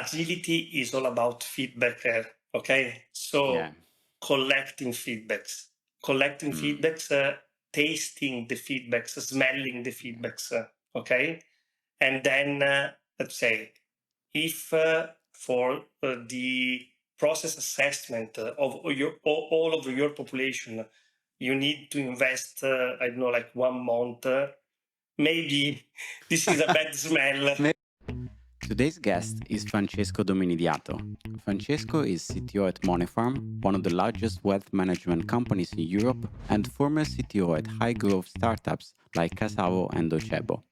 agility is all about feedback, okay? Yeah. So collecting feedbacks, Mm. tasting the feedbacks, smelling the feedbacks, okay? And then, let's say, if for the process assessment of all of your population, you need to invest, I don't know, like 1 month, maybe this is a bad smell. Today's guest is Francesco Dominidiato. Francesco is CTO at Moneyfarm, one of the largest wealth management companies in Europe, and former CTO at high-growth startups like Casavo and Docebo.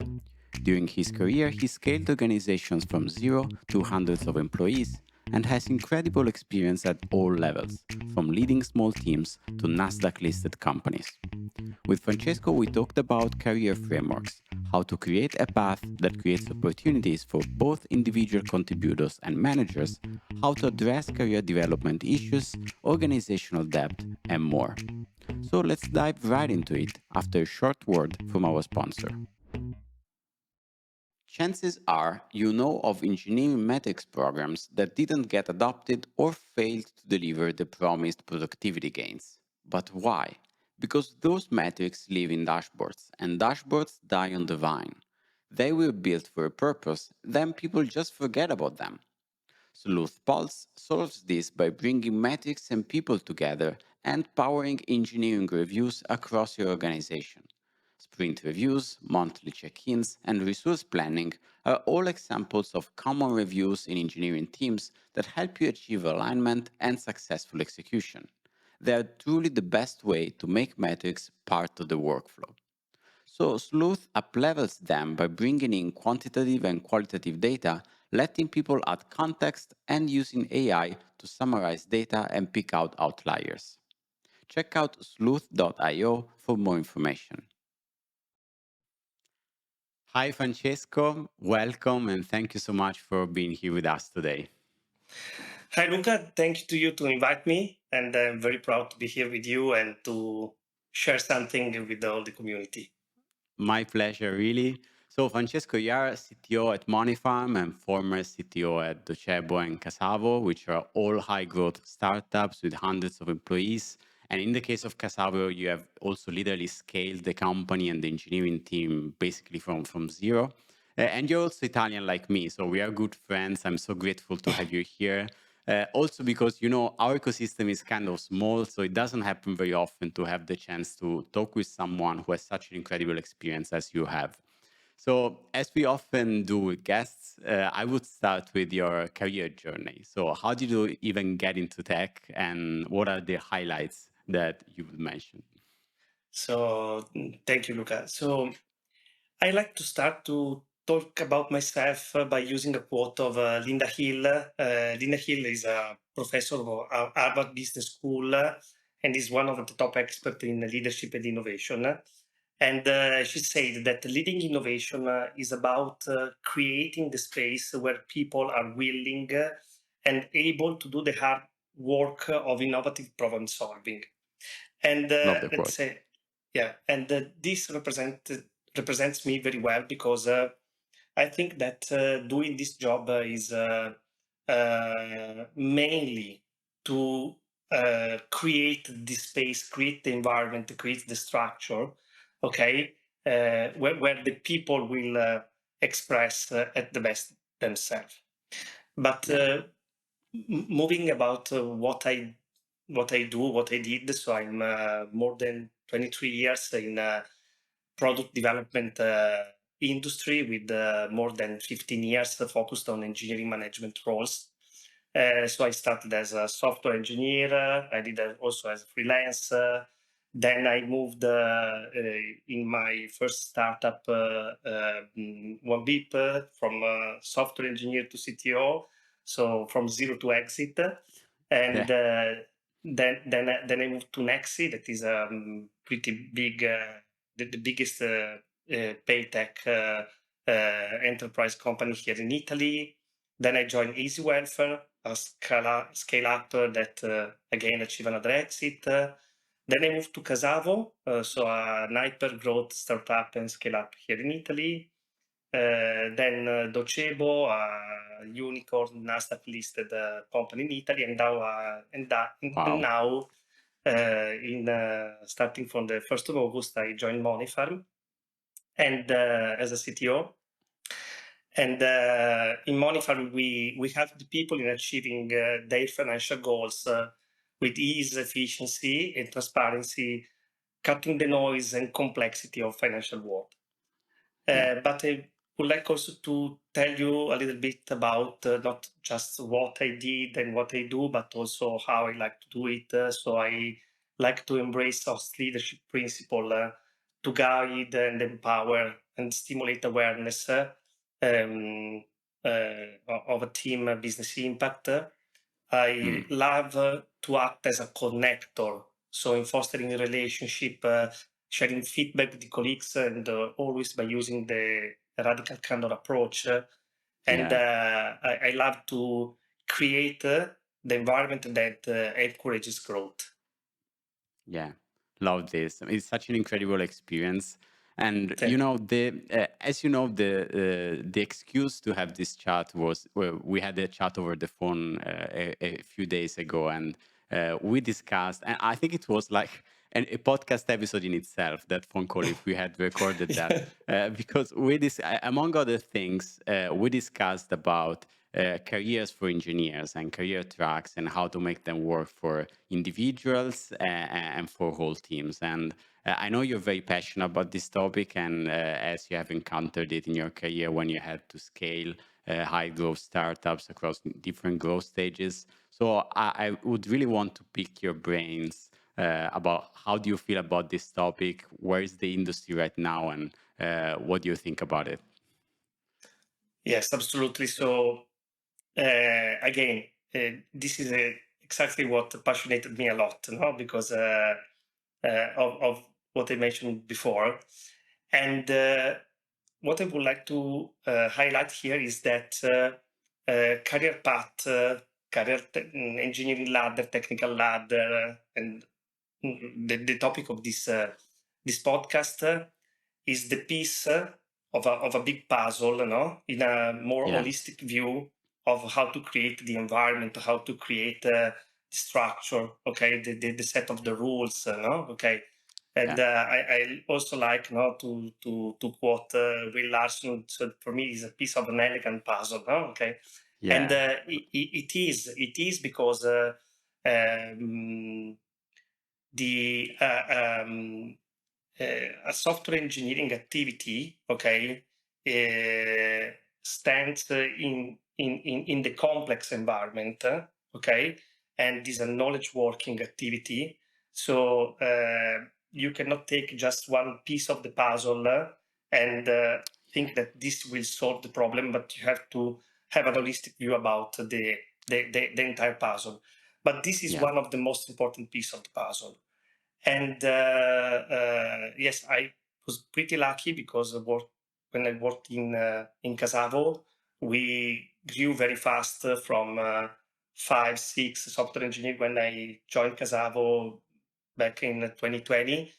During his career, he scaled organizations from zero to hundreds of employees and has incredible experience at all levels, from leading small teams to NASDAQ-listed companies. With Francesco, we talked about career frameworks, how to create a path that creates opportunities for both individual contributors and managers, how to address career development issues, organizational depth, and more. So let's dive right into it after a short word from our sponsor. Chances are you know of engineering metrics programs that didn't get adopted or failed to deliver the promised productivity gains. But why? Because those metrics live in dashboards, and dashboards die on the vine. They were built for a purpose, then people just forget about them. Sleuth Pulse solves this by bringing metrics and people together and powering engineering reviews across your organization. Sprint reviews, monthly check-ins, and resource planning are all examples of common reviews in engineering teams that help you achieve alignment and successful execution. They are truly the best way to make metrics part of the workflow. So Sleuth uplevels them by bringing in quantitative and qualitative data, letting people add context, and using AI to summarize data and pick out outliers. Check out sleuth.io for more information. Hi, Francesco. Welcome, and thank you so much for being here with us today. Hi, Luca. Thank you to you to invite me, and I'm very proud to be here with you and to share something with all the community. My pleasure, really. So, Francesco, you are CTO at Moneyfarm and former CTO at Docebo and Casavo, which are all high-growth startups with hundreds of employees. And in the case of Casavo, you have also literally scaled the company and the engineering team basically from zero. And you're also Italian like me, so we are good friends. I'm so grateful to have you here. Also because, you know, our ecosystem is kind of small, so it doesn't happen very often to have the chance to talk with someone who has such an incredible experience as you have. So as we often do with guests, I would start with your career journey. So how did you even get into tech, and what are the highlights that you would mention? So thank you, Luca. So I like to start to talk about myself by using a quote of Linda Hill. Linda Hill is a professor of Harvard Business School and is one of the top experts in leadership and innovation. And she said that leading innovation is about creating the space where people are willing and able to do the hard work of innovative problem solving. And Love the let's quote. say, yeah, and this represents me very well because I think that doing this job is mainly to create the space, create the environment, create the structure, okay, where the people will express at the best themselves. But Yeah. moving about what I do, what I did. So I'm more than 23 years in product development industry with more than 15 years focused on engineering management roles. So I started as a software engineer. I did also as a freelance. Then I moved in my first startup, One Beep, from software engineer to CTO. So from zero to exit. And Yeah. then I moved to Nexi, that is a pretty big, the biggest pay tech enterprise company here in Italy. Then I joined Easy Welfare, a scale up that again achieved another exit. Then I moved to Casavo, so a hyper growth startup and scale up here in Italy. then Docebo, a unicorn NASDAQ-listed company in Italy, and Wow. now starting from the 1st of August, I joined Moneyfarm and as a CTO. And in Moneyfarm, we help the people in achieving their financial goals with ease, efficiency, and transparency, cutting the noise and complexity of financial world. Yeah. But I would like also to tell you a little bit about not just what I did and what I do, but also how I like to do it. So I like to embrace our leadership principle to guide and empower and stimulate awareness um, of a team business impact. I Mm. love to act as a connector, so in fostering a relationship, sharing feedback with the colleagues, and always by using the radical candor approach. And Yeah. I love to create the environment that encourages growth. Yeah, love this. It's such an incredible experience, and Thank you. as you know, the excuse to have this chat was, well, we had a chat over the phone a few days ago, and we discussed, and I think it was like a podcast episode in itself. That phone call, if we had recorded that, because among other things, we discussed about careers for engineers and career tracks and how to make them work for individuals and for whole teams. And I know you're very passionate about this topic, and as you have encountered it in your career when you had to scale high growth startups across different growth stages. So I would really want to pick your brains about how do you feel about this topic, where is the industry right now, and what do you think about it? Yes, absolutely. So again, this is exactly what passionated me a lot, no? Because of what I mentioned before. And what I would like to highlight here is that career path, engineering ladder, technical ladder, and the topic of this podcast is the piece of a big puzzle, no? In a more Yeah, holistic view of how to create the environment, how to create the structure, okay, the set of the rules, no? Okay. And yeah, I also like, no, to quote Will Larson. So for me, it's a piece of an elegant puzzle, no? Okay, and yeah, it is because um, the a software engineering activity, okay, stands in the complex environment, okay, and is a knowledge working activity. So you cannot take just one piece of the puzzle and think that this will solve the problem, but you have to have a holistic view about the entire puzzle. But this is yeah. one of the most important piece of the puzzle. And yes, I was pretty lucky because when I worked in Casavo, we grew very fast from 5, 6 software engineer when I joined Casavo back in 2020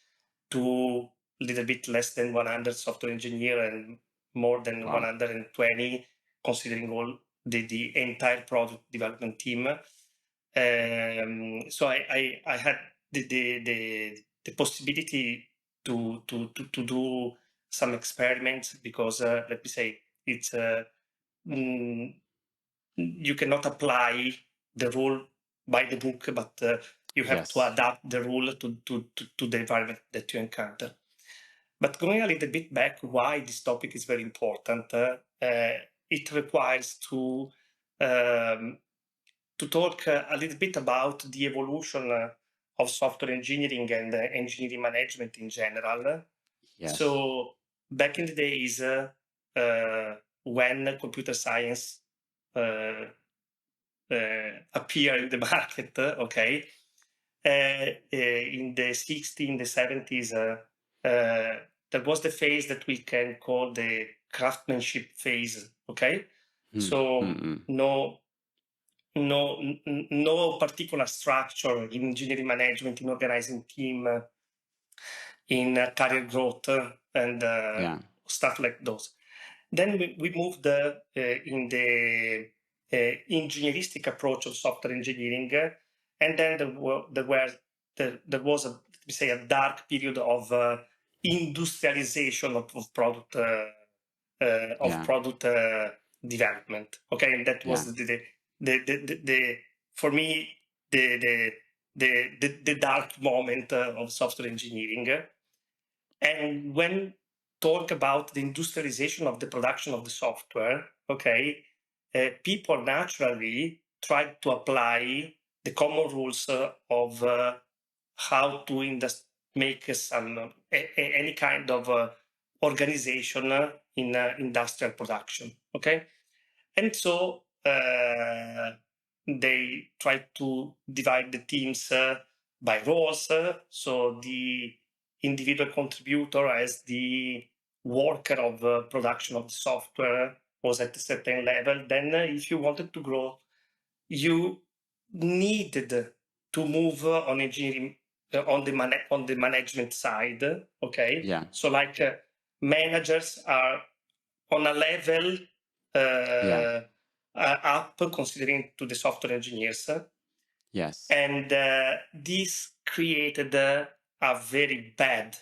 to a little bit less than 100 software engineer and more than Wow. 120 considering all the entire product development team. So I had the possibility to do some experiments because let me say it's mm, you cannot apply the rule by the book, but you have to Yes. adapt the rule to the environment that you encounter. But going a little bit back, why this topic is very important, it requires um, to talk a little bit about the evolution of software engineering and engineering management in general. Yes. So back in the days when computer science uh, appeared in the market, okay, in the 60s, in the 70s, there was the phase that we can call the craftsmanship phase, okay? Hmm. So Mm-mm. no particular structure in engineering management, in organizing team, in career growth, and Yeah. stuff like those. then we moved in the engineeristic approach of software engineering, and then there was a dark period of industrialization of product development. Okay, and that was the for me the dark moment of software engineering. And when talk about the industrialization of the production of the software, okay, people naturally try to apply the common rules of how to make some any kind of organization in industrial production. Okay, and so they try to divide the teams by roles. So the individual contributor as the worker of production of the software was at a certain level. Then if you wanted to grow, you needed to move on engineering on the management side. Okay, so like managers are on a level up considering to the software engineers. Yes. And this created a very bad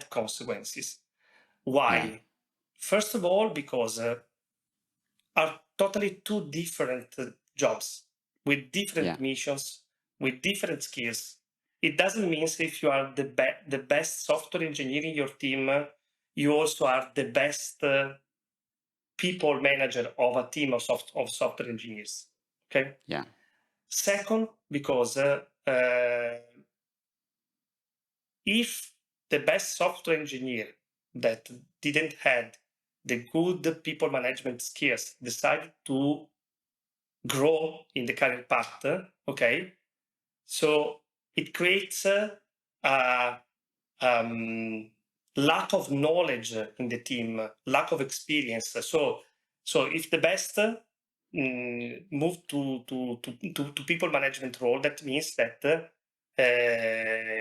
consequences. Why? Yeah. First of all, because are totally two different jobs with different missions, with different skills. It doesn't mean if you are the best software engineer in your team, you also are the best people manager of a team of software engineers. Okay. Yeah. Second, because if the best software engineer that didn't have the good people management skills decided to grow in the career path, okay, so it creates a lack of knowledge in the team, lack of experience. So if the best move to people management role, that means that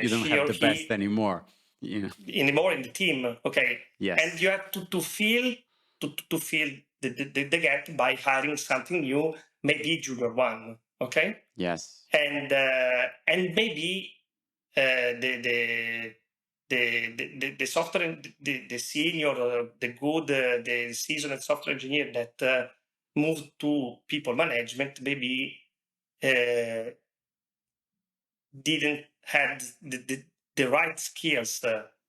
you don't have the best anymore. Anymore in the team. Okay. Yes. And you have to fill the gap by hiring something new, maybe junior one. Okay. Yes. And maybe the software, the senior, the good, the seasoned software engineer that moved to people management, maybe didn't have the right skills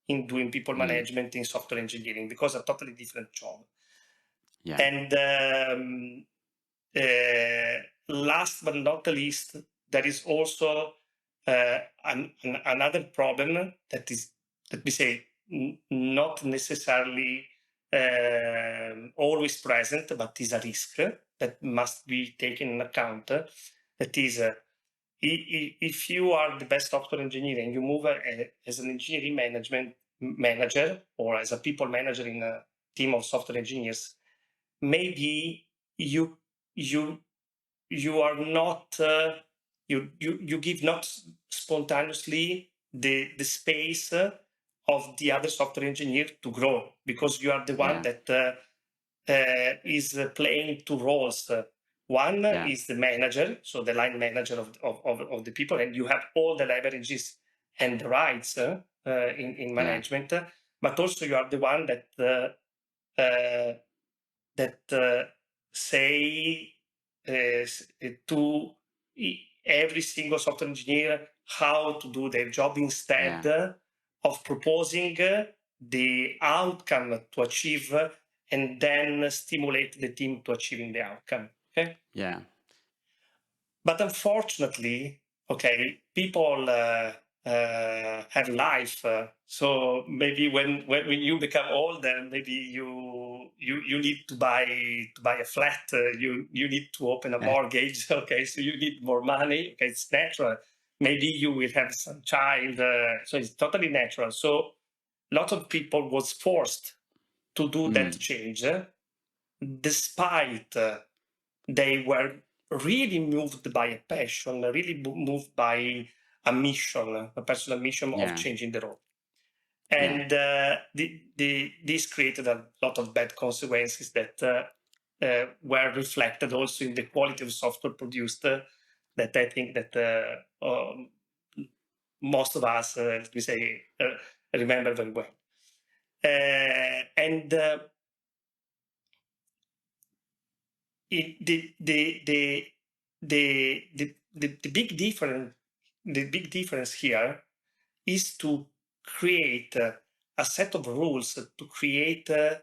in doing people management in software engineering, because a totally different job. Yeah. And last but not the least, there is also another problem that is, let me say, not necessarily always present, but is a risk that must be taken in account. That is, if you are the best software engineer and you move as an engineering manager or as a people manager in a team of software engineers, maybe you are not you give not spontaneously the space of the other software engineer to grow, because you are the one that is playing two roles. One is the manager, so the line manager of the people, and you have all the leverages and the rights in management, but also you are the one that say to every single software engineer how to do their job, instead of proposing the outcome to achieve and then stimulate the team to achieving the outcome. Okay. Yeah. But unfortunately, okay, people have life. So maybe when you become older, maybe you need to buy a flat. You need to open a mortgage. Okay, so you need more money. Okay, it's natural. Maybe you will have some child. So it's totally natural. So lots of people was forced to do that change, despite they were really moved by a passion, really moved by a mission, a personal mission of changing the role. And this created a lot of bad consequences that were reflected also in the quality of software produced, that I think that most of us, let me say, remember very well. And the big difference here is to create a set of rules to create a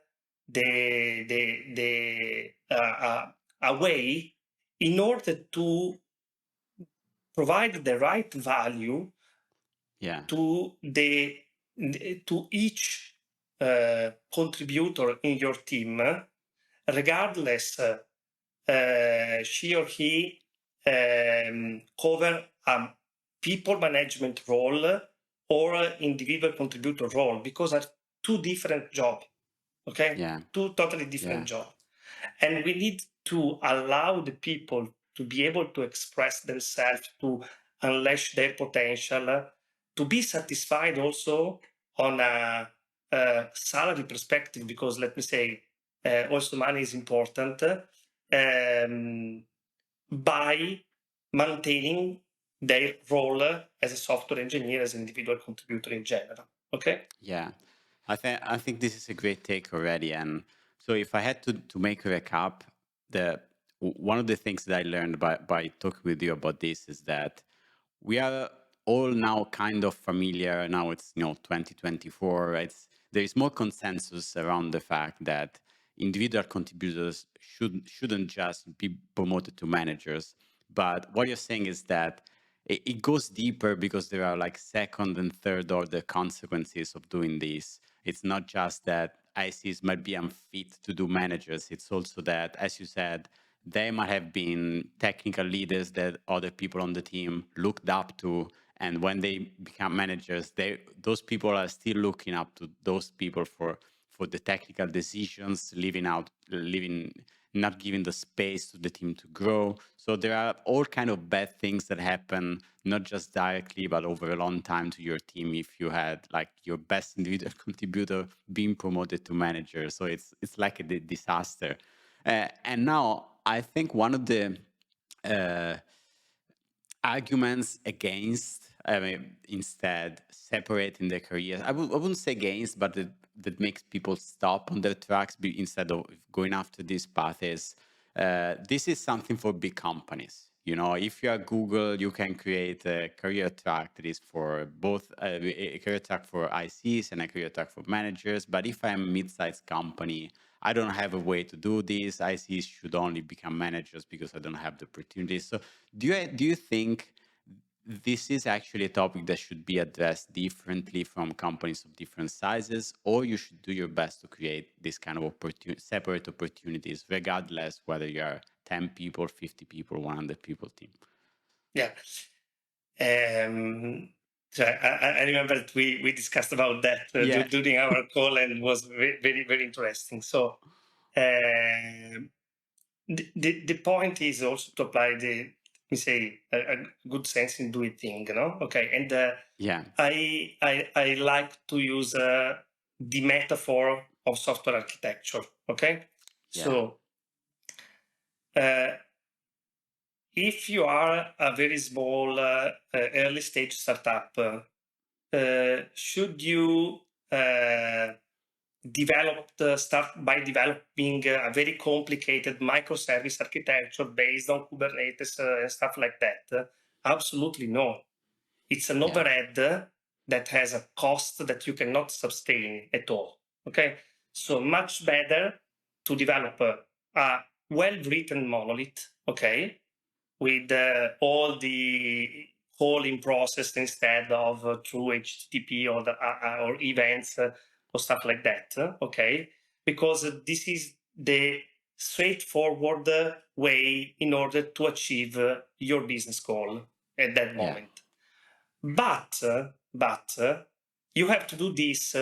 way in order to provide the right value to each contributor in your team, regardless she or he cover a people management role or individual contributor role, because are two different jobs, okay? Two totally different jobs. And we need to allow the people to be able to express themselves, to unleash their potential, to be satisfied also on a salary perspective, because let me say, also money is important, by maintaining their role as a software engineer, as an individual contributor in general. Okay? Yeah, I think this is a great take already. And so if I had to make a recap, one of the things that I learned by talking with you about this is that we are all now kind of familiar. Now it's 2024. There is more consensus around the fact that individual contributors shouldn't just be promoted to managers. But what you're saying is that it goes deeper, because there are like second and third order consequences of doing this. It's not just that ICs might be unfit to do managers. It's also that, as you said, they might have been technical leaders that other people on the team looked up to. And when they become managers, those people are still looking up to those people for the technical decisions, not giving the space to the team to grow. So there are all kind of bad things that happen, not just directly, but over a long time to your team if you had like your best individual contributor being promoted to manager. So it's like a disaster. And now I think one of the arguments against, instead separating their careers, I wouldn't say against, but that makes people stop on their tracks instead of going after this path is, this is something for big companies. If you are Google, you can create a career track that is for both a career track for ICs and a career track for managers. But if I'm a mid-sized company, I don't have a way to do this. ICs should only become managers because I don't have the opportunities. So do you think this is actually a topic that should be addressed differently from companies of different sizes, or you should do your best to create this kind of separate opportunities, regardless whether you are 10 people, 50 people, 100 people team? Yeah. So I remember that we discussed about that during our call, and it was very, very, very interesting. So the point is also to apply a good sense in doing things, Okay, and I like to use the metaphor of software architecture. Okay, so if you are a very small early stage startup, should you start by developing a very complicated microservice architecture based on Kubernetes and stuff like that? Absolutely no. It's an overhead that has a cost that you cannot sustain at all. Okay, so much better to develop a well-written monolith. Okay, with all the calling process instead of through HTTP or events or stuff like that. Okay, because this is the straightforward way in order to achieve your business goal at that moment. But you have to do this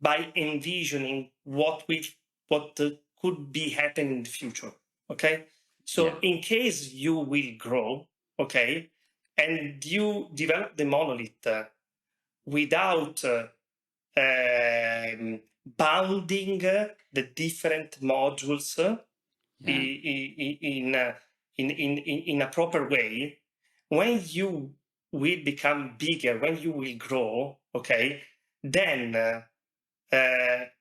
by envisioning what could be happening in the future. Okay, so in case you will grow, okay, and you develop the monolith without bounding the different modules in a proper way. When you will become bigger, when you will grow, okay, then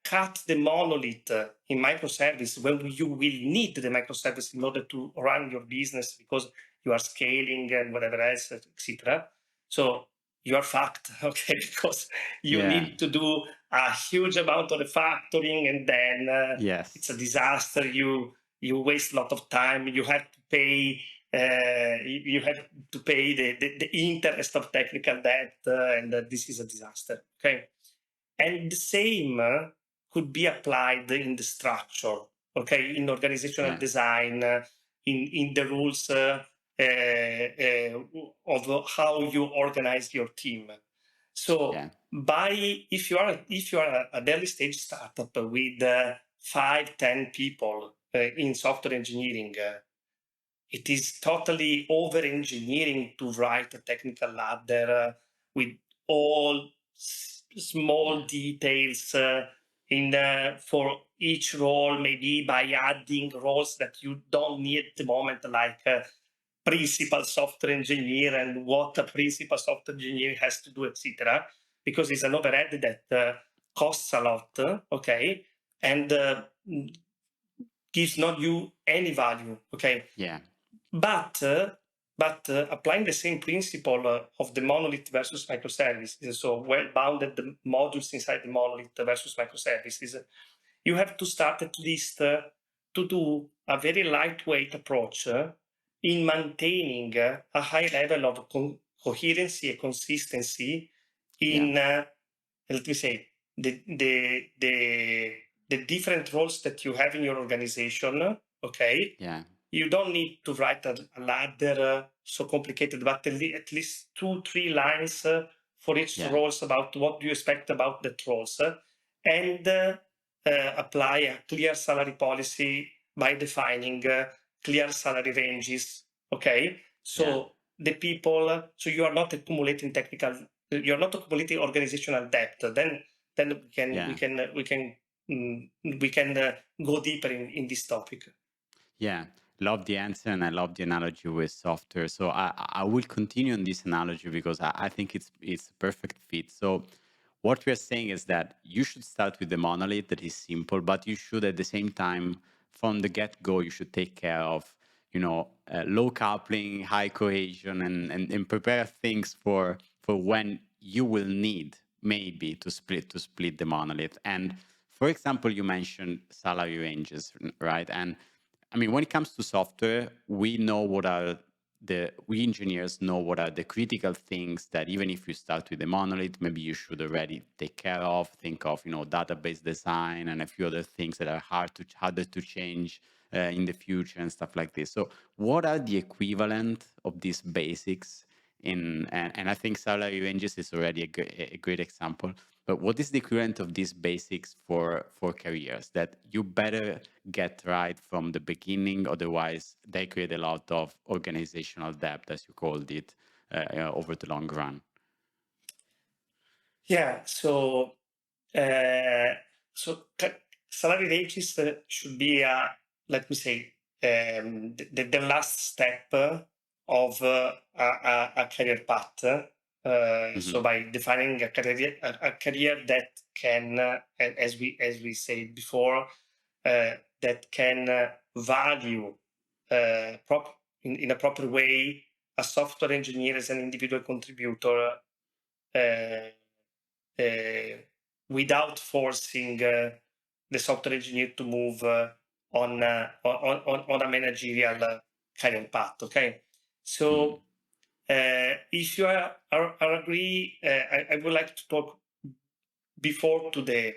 cut the monolith in microservice when you will need the microservice in order to run your business because you are scaling and whatever else, etc. So you are fucked, okay, because you need to do a huge amount of refactoring, and then it's a disaster. You waste a lot of time. You have to pay. You have to pay the interest of technical debt, and this is a disaster. Okay. And the same could be applied in the structure, okay, in organizational design, in the rules of how you organize your team. So if you are an early stage startup with 5-10 people in software engineering, it is totally over engineering to write a technical ladder with all small details for each role, maybe by adding roles that you don't need at the moment, like principal software engineer and what a principal software engineer has to do, etc. Because it's an overhead that costs a lot, okay, and gives not you any value, okay. But applying the same principle of the monolith versus microservices, so well-bounded the modules inside the monolith versus microservices, you have to start at least to do a very lightweight approach in maintaining a high level of coherency and consistency in, let me say, the different roles that you have in your organization, okay? You don't need to write a ladder so complicated, but at least 2-3 lines for each roles about what do you expect about the roles, and apply a clear salary policy by defining clear salary ranges. Okay, so the people, so you are not accumulating you're not accumulating organizational debt. Then we can go deeper in this topic. Yeah, love the answer, and I love the analogy with software. So I will continue on this analogy because I think it's a perfect fit. So what we're saying is that you should start with the monolith that is simple, but you should at the same time, from the get-go, you should take care of, low coupling, high cohesion, and prepare things for when you will need maybe to split the monolith. And for example, you mentioned salary ranges, right? And I mean, when it comes to software, we engineers know what are the critical things that even if you start with a monolith, maybe you should already take care of. Think of, database design and a few other things that are harder to change in the future and stuff like this. So, what are the equivalent of these basics and I think salary ranges is already a great example. But what is the equivalent of these basics for careers that you better get right from the beginning? Otherwise, they create a lot of organizational debt, as you called it, over the long run. Yeah. So salary ranges should be, let me say, the last step of a career path. So by defining a career that can, as we said before, that can value in a proper way a software engineer as an individual contributor, without forcing the software engineer to move on a managerial career path. Okay, so if you are agree, I would like to talk before to the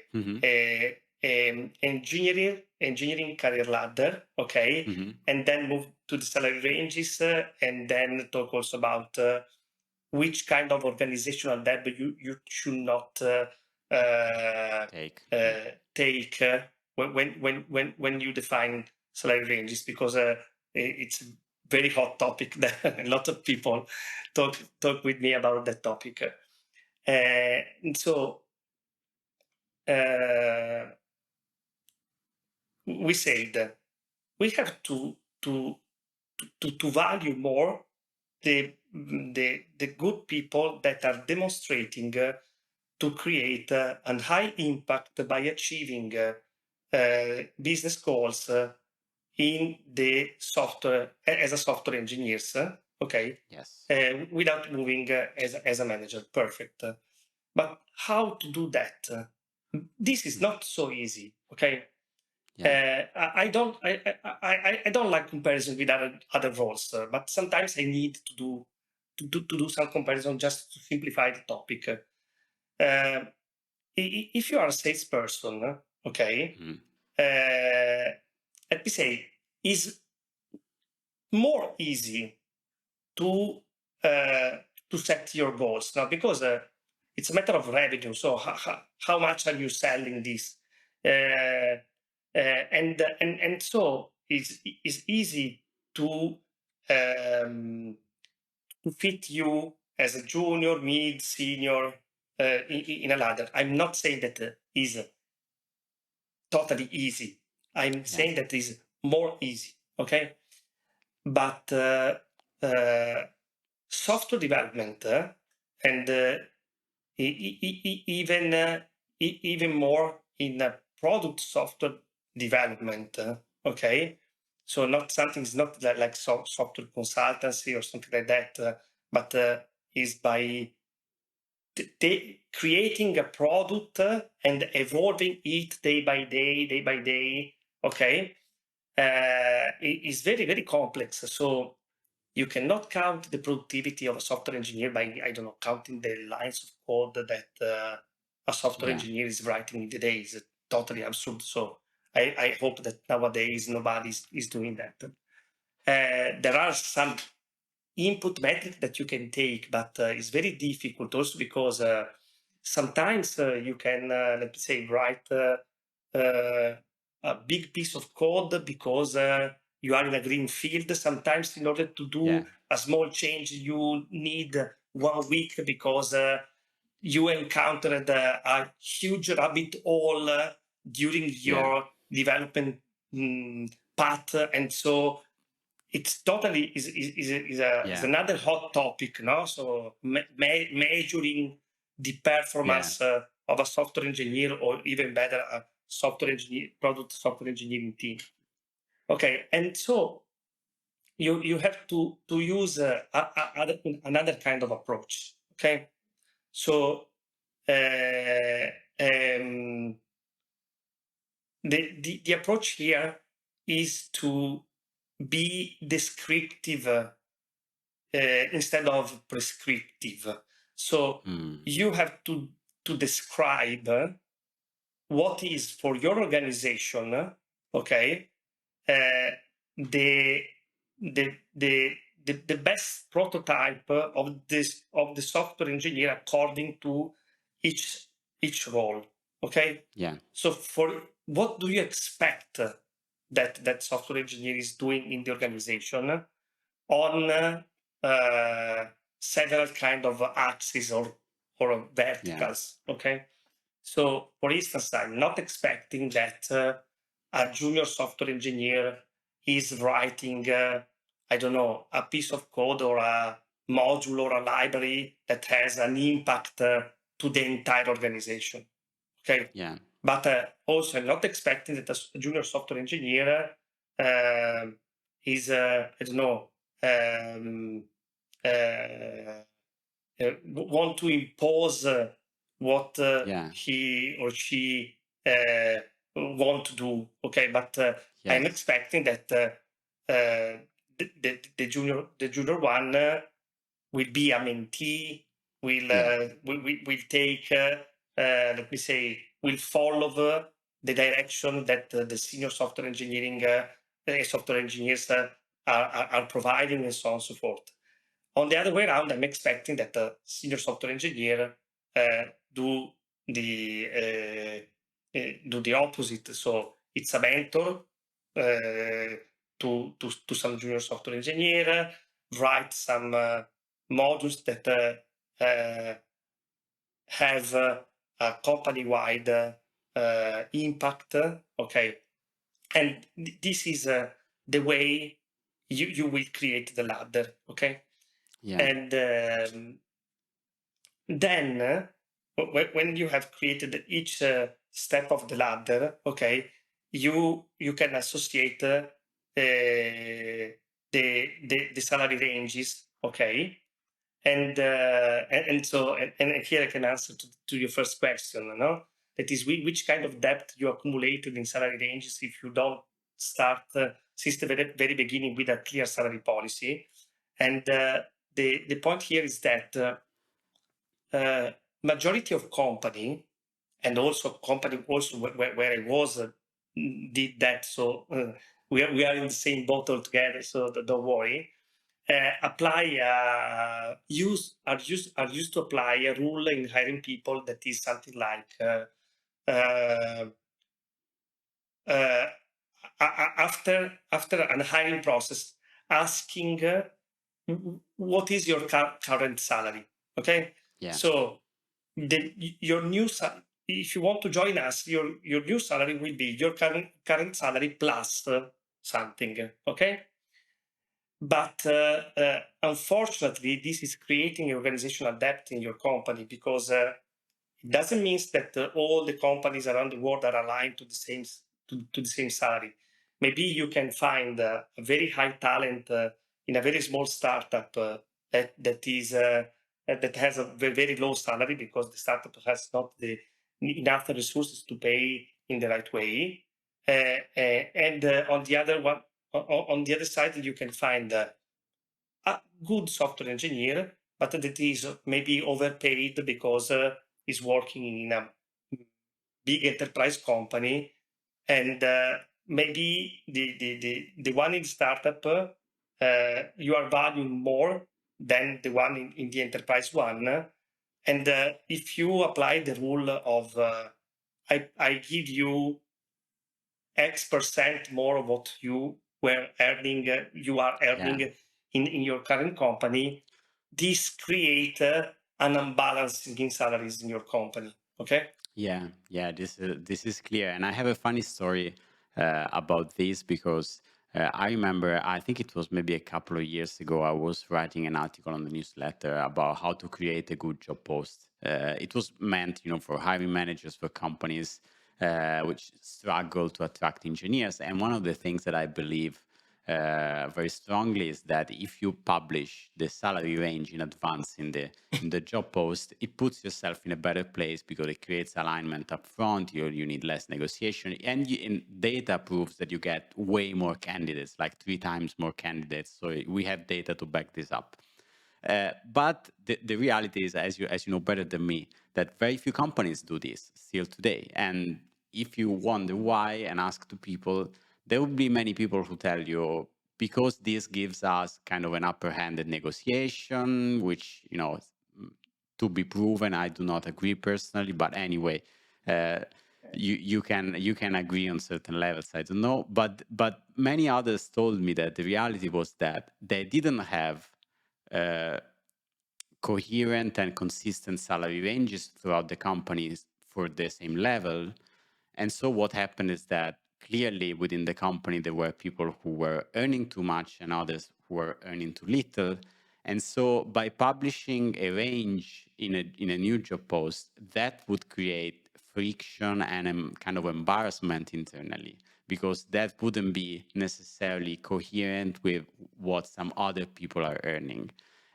engineering career ladder. Okay, and then move to the salary ranges, and then talk also about which kind of organizational debt you should not take when you define salary ranges, because it's a very hot topic that a lot of people talk with me about that topic. So we said we have to value more the good people that are demonstrating to create a high impact by achieving business goals in the software as a software engineers, okay? Yes. Without moving as a manager. Perfect. But how to do that? This is not so easy, okay? Yeah. I don't like comparison with other roles, but sometimes I need to do some comparison just to simplify the topic. If you are a salesperson, okay, Mm. let me say, is more easy to set your goals now because it's a matter of revenue. So how much are you selling this? And so it's easy to fit you as a junior, mid, senior in a ladder. I'm not saying that is totally easy. I'm saying that is more easy. Okay, but software development and even more in product software development. Okay, so not something is not like software consultancy or something like that, but is by creating a product and evolving it day by day. Okay, is very complex. So you cannot count the productivity of a software engineer by, I don't know, counting the lines of code that a software engineer is writing in the day. Is totally absurd. So I hope that nowadays nobody is doing that. There are some input metric that you can take, but it's very difficult also because sometimes you can, let's say, write a big piece of code because you are in a green field. Sometimes in order to do a small change, you need 1 week because you encountered a huge rabbit hole during your development path. And so it's totally is another hot topic, no? So measuring the performance of a software engineer, or even better, a software engineering team. Okay, and so you have to use another kind of approach. Okay, so the approach here is to be descriptive instead of prescriptive. So you have to describe what is for your organization, okay, the best prototype of the software engineer according to each role. Okay. Yeah. So for what do you expect that software engineer is doing in the organization on several kind of axes or verticals. Okay. So for instance, I'm not expecting that a junior software engineer is writing, I don't know, a piece of code or a module or a library that has an impact to the entire organization. Okay. Yeah. But also, I'm not expecting that a junior software engineer is, I don't know, want to impose what he or she want to do. Okay, but I'm expecting that the junior one will be a mentee, will take, let me say, will follow the direction that the senior software software engineers are providing, and so on and so forth. On the other way around, I'm expecting that the senior software engineer do the opposite. So it's a mentor to some junior software engineer, write some modules that have a company-wide impact. Okay, and this is the way you will create the ladder. Okay, Yeah. and then when you have created each step of the ladder, okay, you can associate the salary ranges, okay, and so and here I can answer to your first question, no? That is, which kind of debt you accumulated in salary ranges if you don't start since the very beginning with a clear salary policy. And the point here is that majority of company, and also company also where I was did that. So we are in the same boat altogether. So don't worry. Apply are used to apply a rule in hiring people that is something like uh, uh, after an hiring process, asking what is your current salary. Okay, Yeah. so your new if you want to join us, your new salary will be your current salary plus something. Okay, but unfortunately, this is creating organizational debt in your company because it doesn't mean that all the companies around the world are aligned to the same to the same salary. Maybe you can find a very high talent in a very small startup that has a very low salary because the startup has not the enough resources to pay in the right way. And on the other one, on the other side, you can find a good software engineer, but that is maybe overpaid because he's working in a big enterprise company, and maybe the one in startup you are valuing more than the one in the enterprise one. And if you apply the rule of I give you X% more of what you were earning, you are earning in your current company, this create an imbalance in salaries in your company. Okay. Yeah, yeah, this is clear, and I have a funny story about this because I remember, I think it was maybe a couple of years ago, I was writing an article on the newsletter about how to create a good job post. It was meant, for hiring managers for companies which struggle to attract engineers, and one of the things that I believe very strongly is that if you publish the salary range in advance in the job post, it puts yourself in a better place because it creates alignment up front. You need less negotiation, and data proves that you get way more candidates, like 3 times more candidates. So we have data to back this up. But the reality is, as you know better than me, that very few companies do this still today. And if you wonder why and ask to people, there will be many people who tell you because this gives us kind of an upper hand in negotiation, which to be proven. I do not agree personally, but anyway, you can agree on certain levels. I don't know, but many others told me that the reality was that they didn't have coherent and consistent salary ranges throughout the companies for the same level. And so what happened is that clearly within the company, there were people who were earning too much and others who were earning too little. And so by publishing a range in a new job post, that would create friction and a kind of embarrassment internally, because that wouldn't be necessarily coherent with what some other people are earning.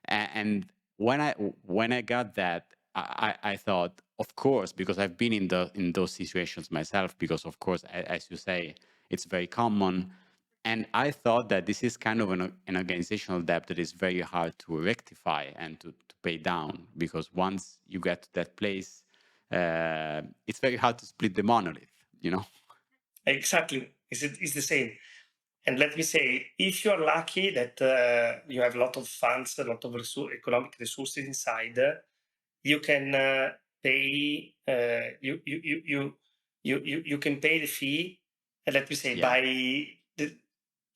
And when I got that, I thought, of course, because I've been in those situations myself, because of course, as you say, it's very common. And I thought that this is kind of an organizational debt that is very hard to rectify and to pay down, because once you get to that place, it's very hard to split the monolith. Exactly, it's the same. And let me say, if you are lucky that you have a lot of funds, a lot of economic resources inside, you can pay you can pay the fee. And let me say by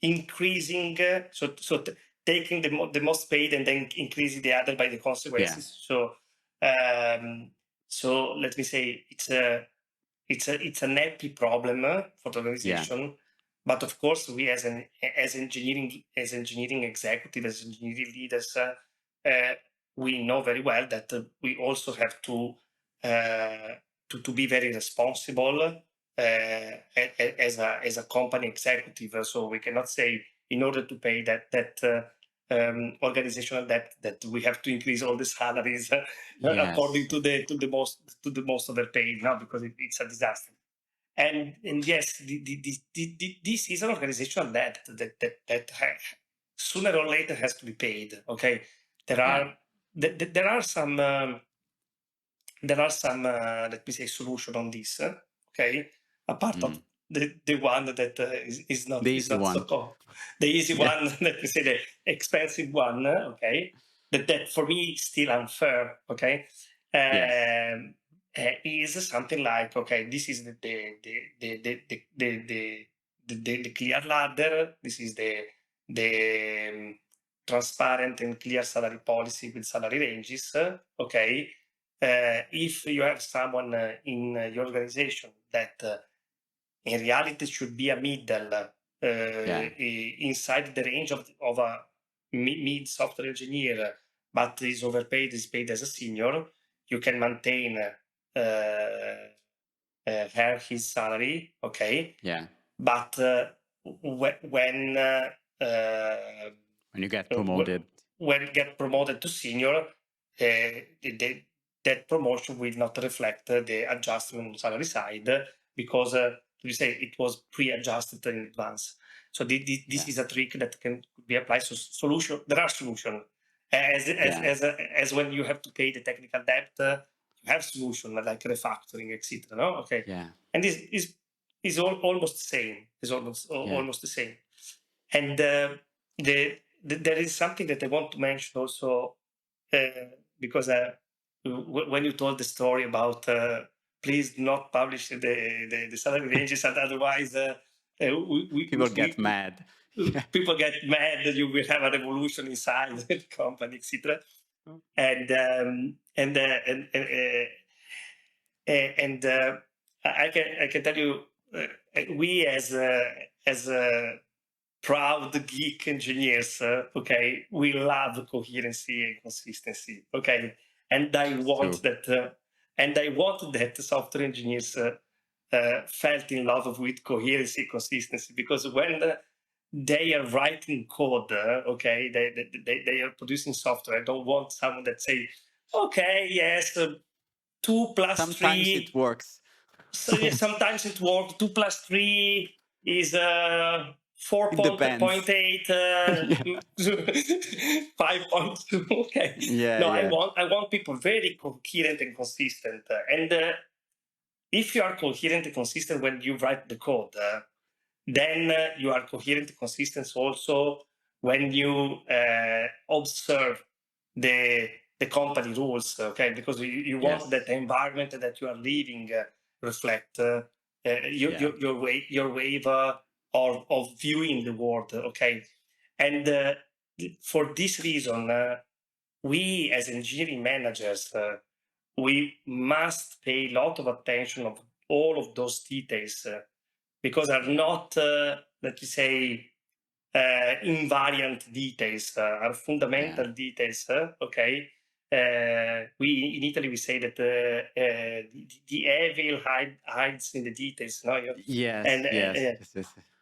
increasing taking the most paid and then increasing the other by the consequences. So let me say it's it's an happy problem for the organization. But of course, we as engineering executive, as engineering leaders, we know very well that we also have to be very responsible as a company executive. So we cannot say, in order to pay that organizational debt, that we have to increase all the salaries according to the most overpaid, now, because it's a disaster. And yes, this is an organizational debt that sooner or later has to be paid. Okay, there are some let me say solution on this. Okay, apart of the one that is not so the easy one. Let me say the expensive one. Okay, that for me is still unfair. Okay. Is something like, okay, this is the clear ladder. This is the transparent and clear salary policy with salary ranges. Okay, if you have someone in your organization that in reality should be a middle inside the range of a mid software engineer, but is overpaid, is paid as a senior, you can maintain his salary, okay? But when you get promoted, to senior, that promotion will not reflect the adjustment on salary side, because we say it was pre-adjusted in advance. So this is a trick that can be applied. So there are solutions. As when you have to pay the technical debt, you have solution like refactoring, etc. No, okay. And this is almost the same. Is almost the same. And there is something that I want to mention also, because when you told the story about please not publish the salary ranges, and otherwise people get mad. People get mad that you will have a revolution inside the company, etc. And I can tell you, we as proud geek engineers, okay, we love coherency and consistency, okay, and I want that software engineers felt in love with coherency, consistency, because when they are writing code, okay, they are producing software. I don't want someone that say, okay, yes, 2 plus sometimes 3. It works. So yeah, sometimes it works. 2 plus 3 is 4.8, 5.2. Okay. I want people very coherent and consistent. And if you are coherent and consistent when you write the code, then you are coherent and consistent also when you observe the company rules, okay? Because you want that environment that you are living reflect your way of viewing the world, okay? And for this reason, we as engineering managers, we must pay a lot of attention of all of those details, because are not, let me say, invariant details, are fundamental details, okay? We in Italy we say that the evil hides in the details. No,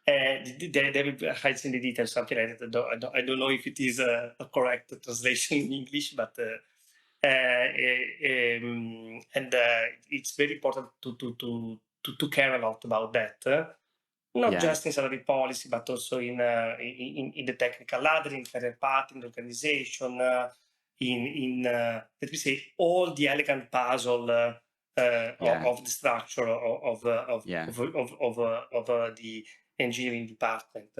the devil hides in the details, something like that. I don't know if it is a correct translation in English, but it's very important to care a lot about that. Not just in salary policy, but also in the technical ladder, in career path, in the organization, in let me say, all the elegant puzzle of the structure of the engineering department.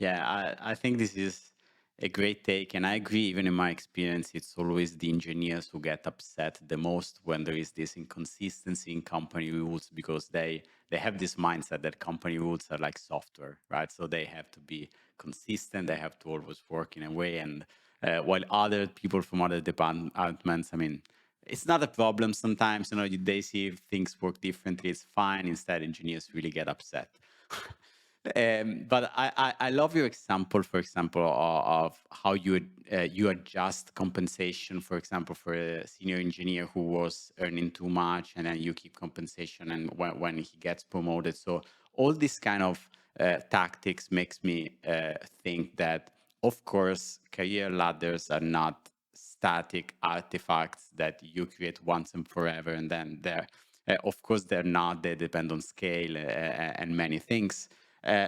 I think this is a great take, and I agree. Even in my experience, it's always the engineers who get upset the most when there is this inconsistency in company rules, because they have this mindset that company rules are like software, right? So they have to be consistent, they have to always work in a way, and while other people from other departments, I mean, it's not a problem sometimes. They see things work differently. It's fine. Instead, engineers really get upset. But I love your example, for example, of how you adjust compensation, for example, for a senior engineer who was earning too much, and then you keep compensation, and when he gets promoted. So all these kind of tactics makes me think that, of course, career ladders are not static artifacts that you create once and forever, and then they're of course they're not. They depend on scale and many things.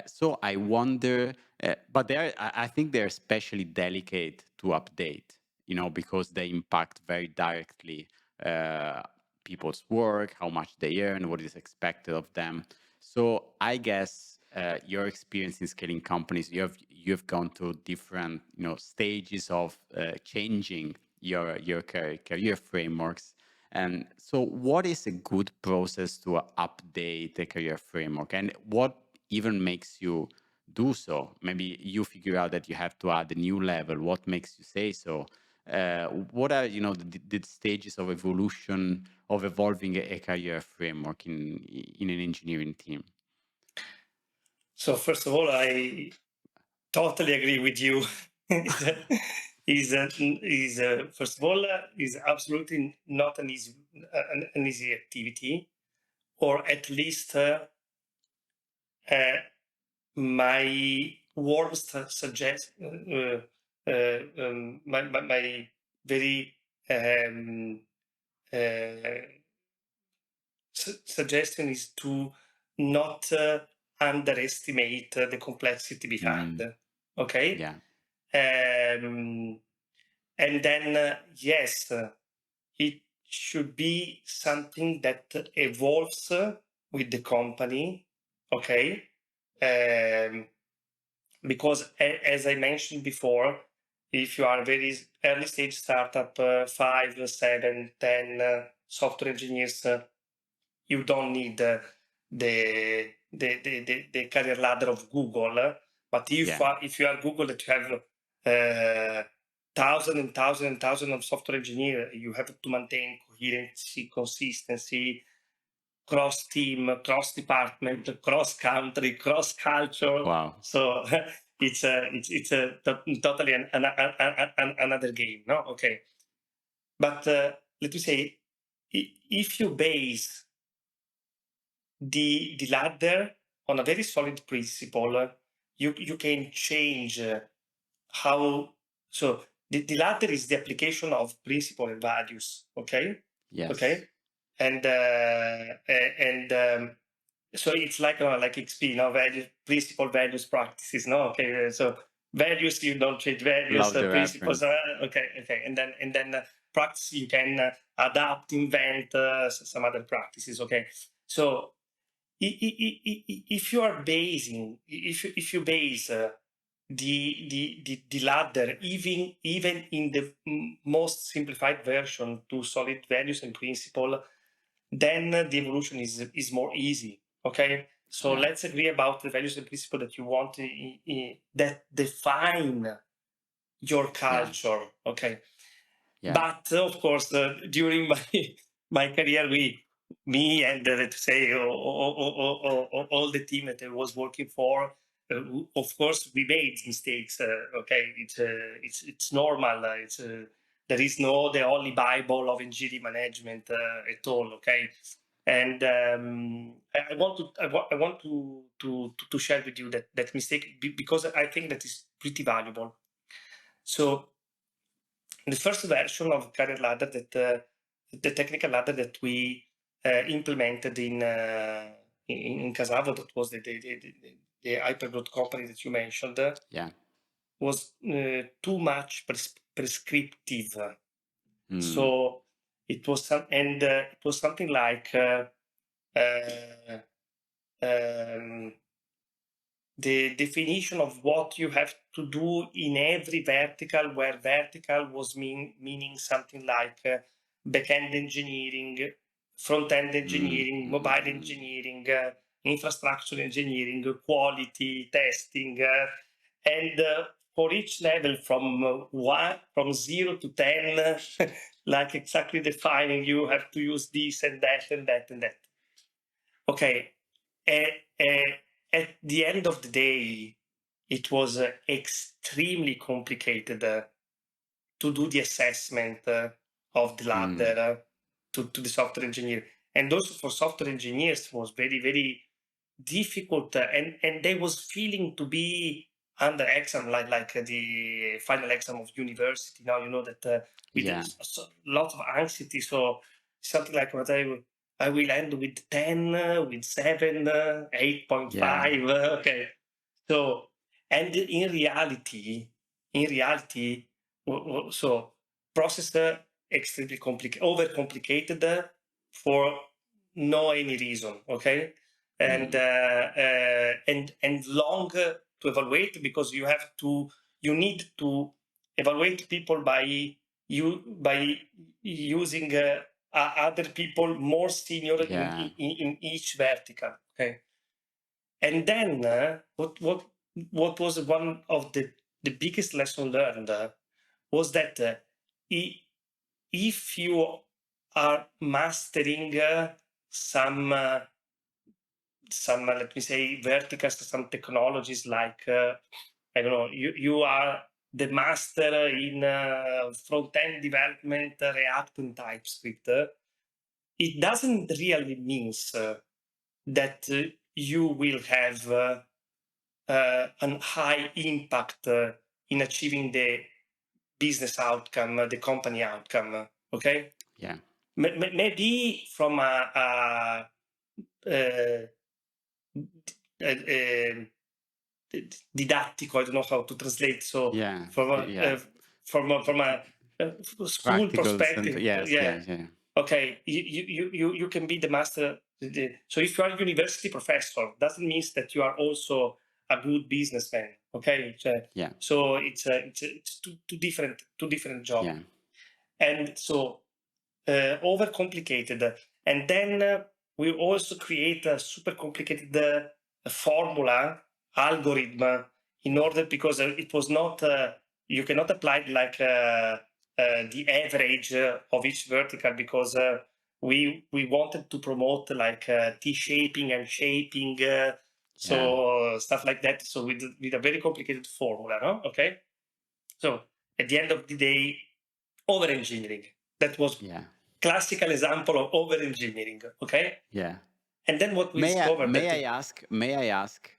So I wonder, but I think they're especially delicate to update, because they impact very directly uh, people's work, how much they earn, what is expected of them. So I guess your experience in scaling companies, you've gone through different stages of changing your career frameworks. And so, what is a good process to update a career framework, and what even makes you do so? Maybe you figure out that you have to add a new level. What makes you say so? What are the stages of evolution of evolving a career framework in an engineering team? So first of all, I totally agree with you. First of all, is absolutely not an easy activity, or at least my warmth suggest my very uh, suggestion is to not underestimate the complexity behind. Mm, Okay. yeah. And then, yes, it should be something that evolves with the company. Okay. Because as I mentioned before, if you are a very early stage startup, 5, 7, 10 software engineers, you don't need the career ladder of Google. But Yeah. if you are Google, that you have thousands and thousands and thousands of software engineers, you have to maintain coherency, consistency, cross team, cross department, cross country, cross culture. Wow. So it's totally another game, no? Okay, but let me say, if you base the ladder on a very solid principle, you can change how. So the ladder is the application of principle and values. Okay, Yes. okay, and so it's like XP, values, principle, values, practices. No, okay, so values you don't change values, Love the principles. reference. Okay, and then practice you can adapt, invent some other practices. Okay, so if you are basing, if you base the ladder, even in the most simplified version, to solid values and principle, then the evolution is more easy. Okay, so Yeah. let's agree about the values and principle that you want that define your Yeah. culture. Okay, Yeah. but of course, during my career, me and let's say all the team that I was working for, of course, we made mistakes. Okay, it's normal. There is no the only Bible of engineering management at all. Okay, and I want to share with you that mistake because I think that is pretty valuable. So the first version of career ladder, that the technical ladder that we implemented in Casavo, that was the hypergrowth company that you mentioned, Yeah. was too much prescriptive. Mm. So it was something like uh, um, the definition of what you have to do in every vertical, where vertical was meaning something like back-end engineering, front-end Mm. engineering, mobile Mm. engineering, infrastructure engineering, quality testing, and for each level from 0 to 10, like exactly defining you have to use this and that and that and that. Okay, at the end of the day, it was extremely complicated to do the assessment of the ladder to the software engineer. And also for software engineers was very, very difficult, and they was feeling to be under exam, like the final exam of university. Now you know that with lots of anxiety. So something like what I will end with 10, with 7, 8.5. Okay, so and in reality, so process extremely complicated, overcomplicated for no any reason. Okay, and long to evaluate, because you need to evaluate people by using other people more senior in each vertical. Okay, and then what was one of the biggest lesson learned was that if you are mastering some let me say verticals, some technologies, like I don't know, you are the master in front-end development, React and TypeScript. It doesn't really means that you will have a high impact in achieving the business outcome, the company outcome. Okay. Yeah. Maybe from a didattico, I don't know how to translate. So from a school perspective, okay, you can be the master. So if you are a university professor, doesn't mean that you are also a good businessman. Okay, so it's two different jobs. Yeah. And so overcomplicated, and then we also create a super complicated formula algorithm in order, because it was not you cannot apply like the average of each vertical, because we wanted to promote like T-shaping and shaping, so stuff like that. So with a very complicated formula, no? Okay. So at the end of the day, over engineering. That was classical example of over engineering. Okay. Yeah. And then what we discovered. May I ask,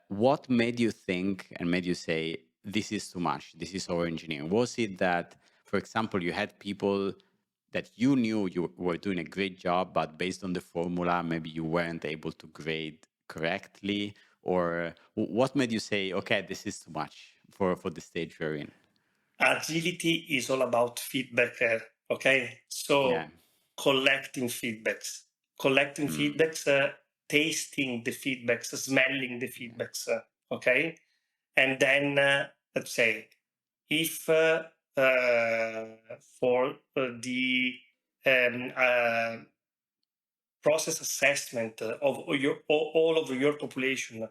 what made you think and made you say this is too much? This is over engineering. Was it that, for example, you had people that you knew you were doing a great job, but based on the formula, maybe you weren't able to grade correctly? Or what made you say, okay, this is too much for the stage we're in? Agility is all about feedback. Okay. So collecting feedbacks, tasting the feedbacks, smelling the feedbacks. Okay. And then let's say, if for the process assessment of all of your population,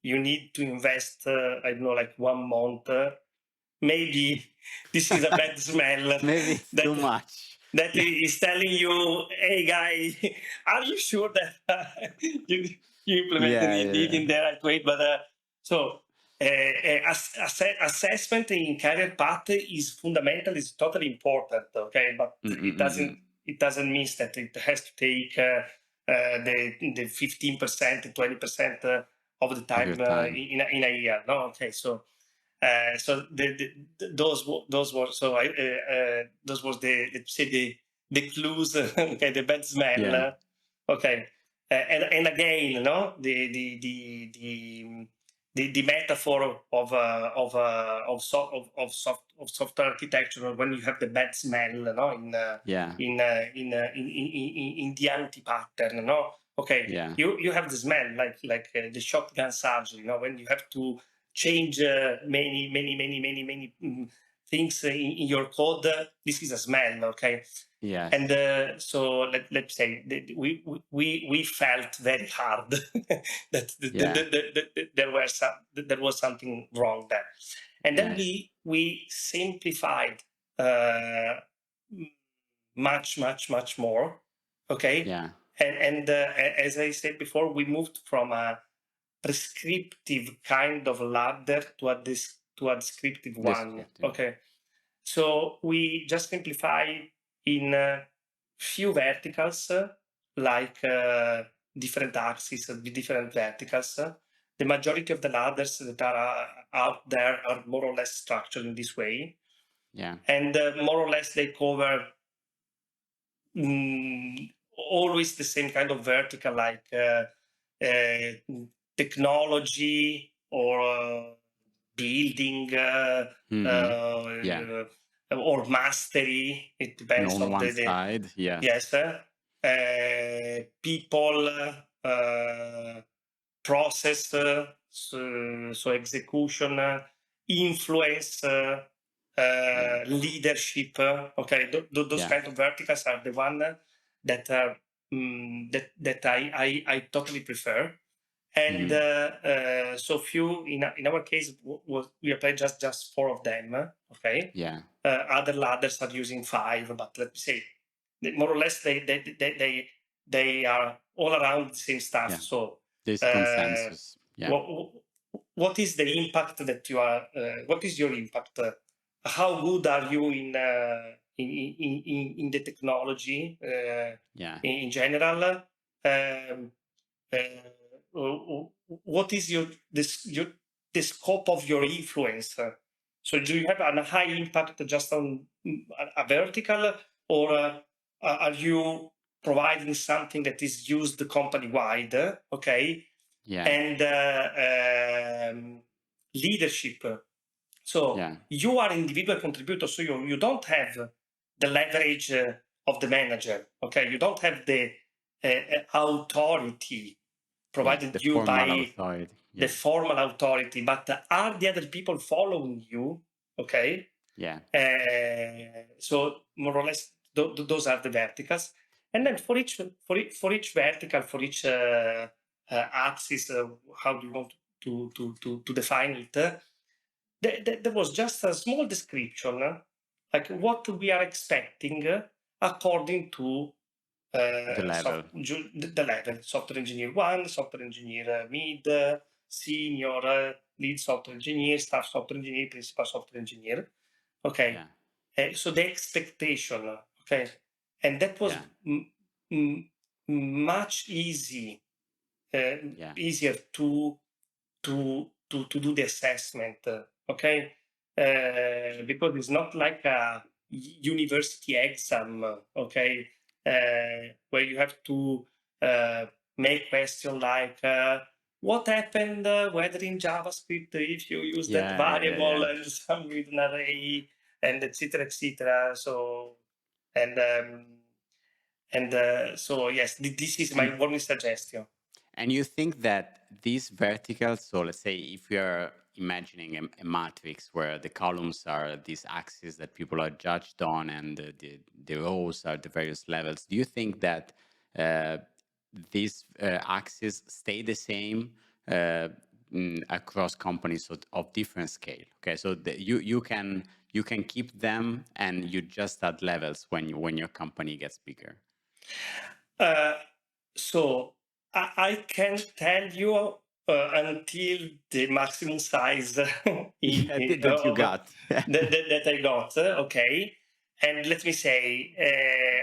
you need to invest, I don't know, like 1 month. Maybe this is a bad smell. Maybe it's too much. That is telling you, hey, guy, are you sure that you implemented it in the right way? But so assessment in career path is fundamental, is totally important. Okay, but it doesn't mean that it has to take the 15%, 20% of the time, in a year. No, okay, so. So those were so those was the clues. Okay, the bad smell. Okay, and again, no, the metaphor of software architecture, when you have the bad smell, no, in the anti-pattern, no. Okay, you have the smell like the shotgun surgery, you know, when you have to change many things in your code. This is a smell. Okay. Yeah. And so let's say we felt very hard that there was something wrong there. And then we simplified much more. Okay. Yeah. And as I said before, we moved from a prescriptive kind of ladder to a descriptive one. Okay. So we just simplify in few verticals, like different axes with different verticals. The majority of the ladders that are out there are more or less structured in this way. Yeah. And more or less they cover always the same kind of vertical, like technology or building or mastery. It depends on on one the side. Yeah. yes, people, process, so execution, influence, leadership. Okay, those kind of verticals are the one that are that I totally prefer. And so few in our case we applied just 4 of them. Okay. Yeah. Other ladders are using 5, but let me say more or less they are all around the same stuff. Yeah. So there's consensus. Yeah. What is the impact that you are? What is your impact? How good are you in the technology? In general, what is the scope of your influence? So do you have a high impact just on a vertical, or are you providing something that is used company-wide? Okay. Yeah. And leadership. So you are individual contributor, so you don't have the leverage of the manager. Okay, you don't have the authority provided you by the formal authority, but are the other people following you? Okay. Yeah. So more or less those are the verticals, and then for each vertical, for each axis, how do you want to define it? There was just a small description, like what we are expecting according to the level. The level: software engineer 1, software engineer mid, senior, lead software engineer, staff software engineer, principal software engineer. Okay. So the expectation. Okay. And that was much easier to do the assessment. Okay. Because it's not like a university exam. Okay. Where you have to make question like what happened whether in JavaScript if you use that variable and some with an array and etc. So so yes, this is my warming suggestion. And you think that these verticals, so let's say if we are imagining a matrix where the columns are these axes that people are judged on and the rows are the various levels, do you think that these axes stay the same across companies of different scale? Okay, so you can keep them and you just add levels when your company gets bigger. So I can tell you until the maximum size that you got. that I got. Okay. And let me say,